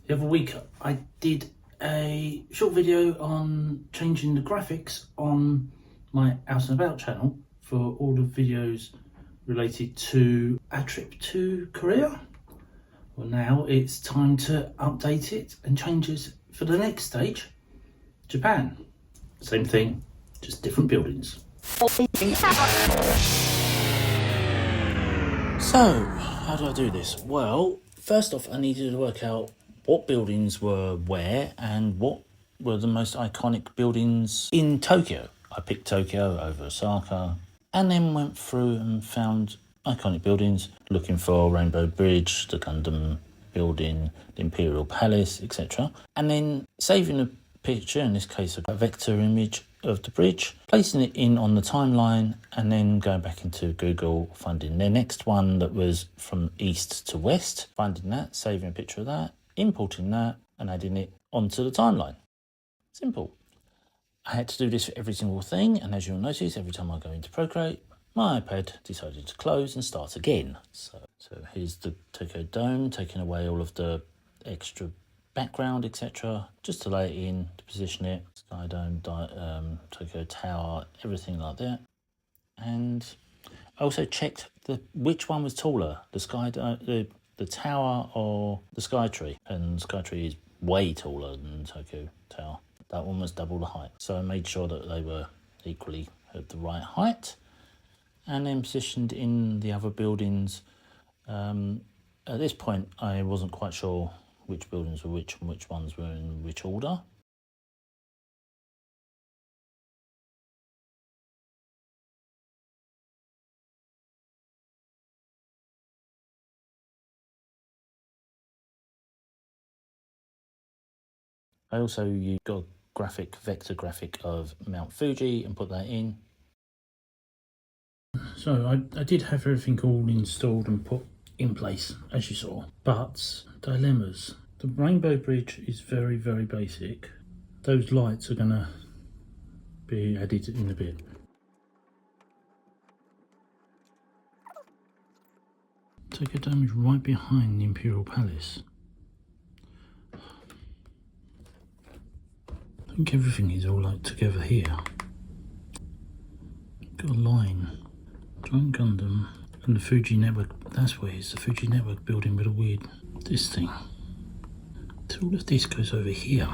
The other week I did a short video on changing the graphics on my Out and About channel for all the videos related to a trip to Korea. Well, now it's time to update it and change it for the next stage, Japan. Same thing, just different buildings. So, how do I do this? Well, first off, I needed to work out what buildings were where and what were the most iconic buildings in Tokyo. I picked Tokyo over Osaka and then went through and found iconic buildings, looking for Rainbow Bridge, the Gundam building, the Imperial Palace, etc. And then saving a picture, in this case a vector image of the bridge, placing it in on the timeline, and then going back into Google, finding the next one that was from east to west, finding that, saving a picture of that, importing that and adding it onto the timeline. Simple. I had to do this for every single thing, and as you'll notice, every time I go into Procreate, my iPad decided to close and start again. So here's the Tokyo Dome, taking away all of the extra background, etc., just to lay it in, to position it, Sky Dome, Tokyo Tower, everything like that. And I also checked which one was taller, the Sky Dome, the tower or the Sky Tree, and Sky Tree is way taller than Tokyo Tower. That one was double the height, so I made sure that they were equally at the right height, and then positioned in the other buildings. At this point, I wasn't quite sure which buildings were which and which ones were in which order. I also got a vector graphic of Mount Fuji and put that in. So I did have everything all installed and put in place, as you saw. But dilemmas. The Rainbow Bridge is very, very basic. Those lights are going to be added in a bit. Tokyo Dome is right behind the Imperial Palace. I think everything is all like together here. Got a line. Giant Gundam and the Fuji Network. That's where it's the Fuji Network building with a weird this thing. So all of this goes over here.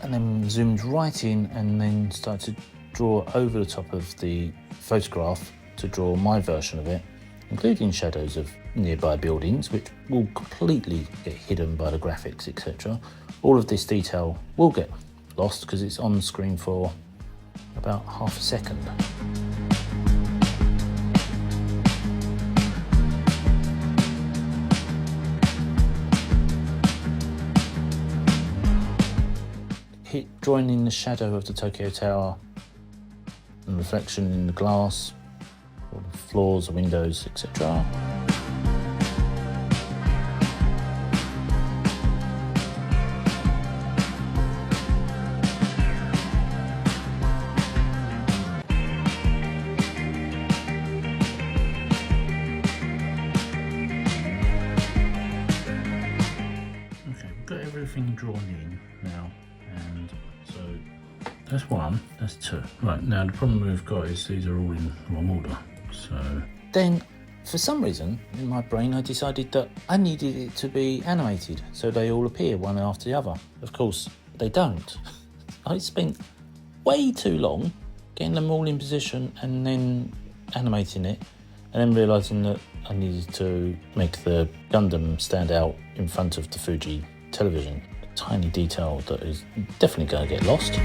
And then zoomed right in and then started to draw over the top of the photograph to draw my version of it, including shadows of nearby buildings, which will completely get hidden by the graphics, etc. All of this detail will get lost because it's on the screen for about half a second. Drawing in the shadow of the Tokyo Tower and reflection in the glass, all the floors, the windows, etc. Okay, we've got everything drawn in now, and so that's one, that's two. Right, now the problem we've got is these are all in the wrong order. So then, for some reason, in my brain I decided that I needed it to be animated, so they all appear one after the other. Of course, they don't. I spent way too long getting them all in position and then animating it, and then realising that I needed to make the Gundam stand out in front of the Fuji television. A tiny detail that is definitely going to get lost.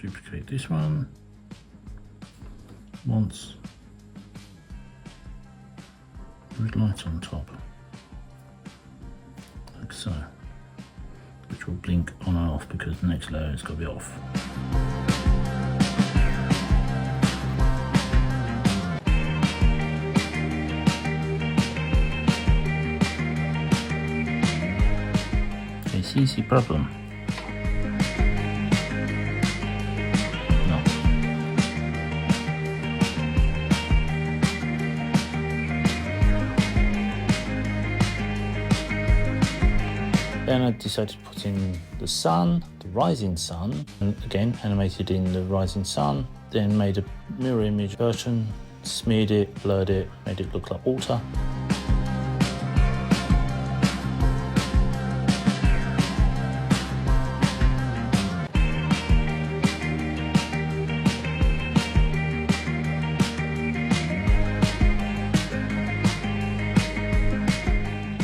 duplicate this one once, red light on top, like so, which will blink on and off because the next layer has got to be off. Okay, see the problem? No. Then I decided to put in the sun, the rising sun, and again animated in the rising sun, then made a mirror image version, smeared it, blurred it, made it look like water.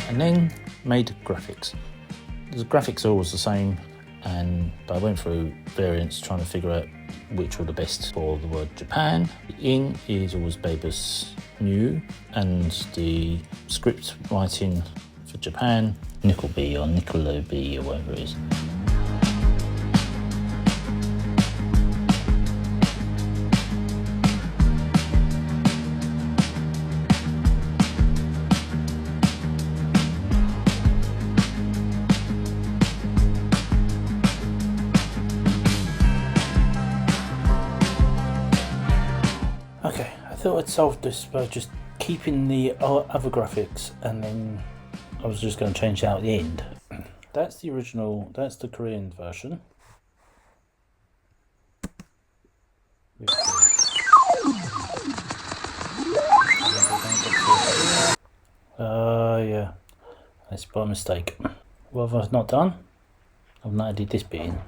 And then made graphics. The graphics are always the same, but I went through variants trying to figure out which were the best for the word Japan. The in is always Babus New, and the script writing for Japan, Nickelby or Nickeloby or whatever it is. Okay, I thought I'd solved this by just keeping the other graphics, and then I was just going to change out the end. That's the original, that's the Korean version. Yeah, that's by mistake. What have I not done? I've not added this bit in.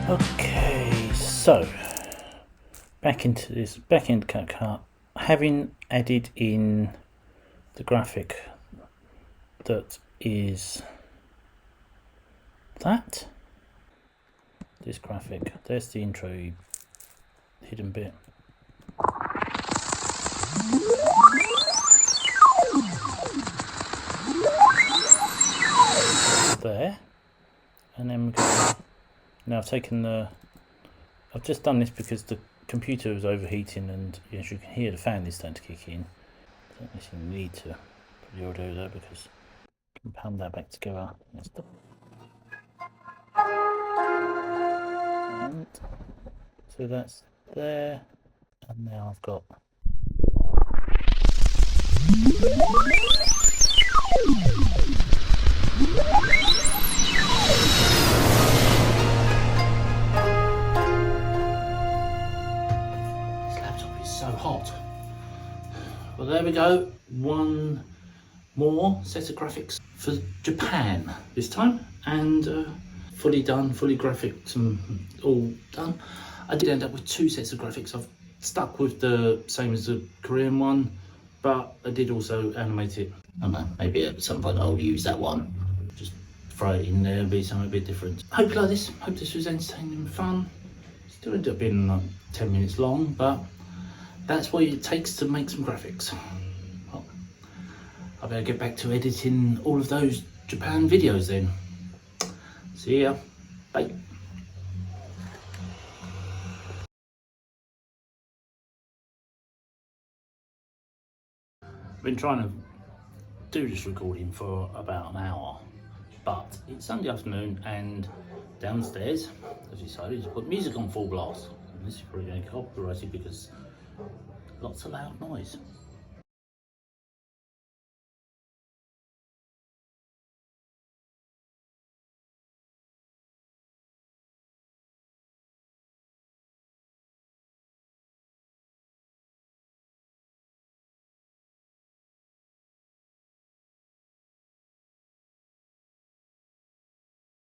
Okay, so back into this back-end CapCut, having added in the graphic that is this graphic. There's the intro hidden bit. There, and then we're going. Now I've just done this because the computer was overheating, and as you can hear the fan is starting to kick in. I don't necessarily need to put the audio there because I can pound that back together. And so that's there, and now I've got so hot. Well, there we go. One more set of graphics for Japan this time, and fully done, fully graphics and all done. I did end up with two sets of graphics. I've stuck with the same as the Korean one, but I did also animate it. I don't know, maybe at some point I'll use that one. Just throw it in there and be something a bit different. Hope you like this. Hope this was entertaining and fun. Still ended up being like 10 minutes long, but that's what it takes to make some graphics. Well, I better get back to editing all of those Japan videos then. See ya. Bye. I've been trying to do this recording for about an hour, but it's Sunday afternoon, and downstairs I've decided to put music on full blast. And this is probably going to be copyrighted because lots of loud noise.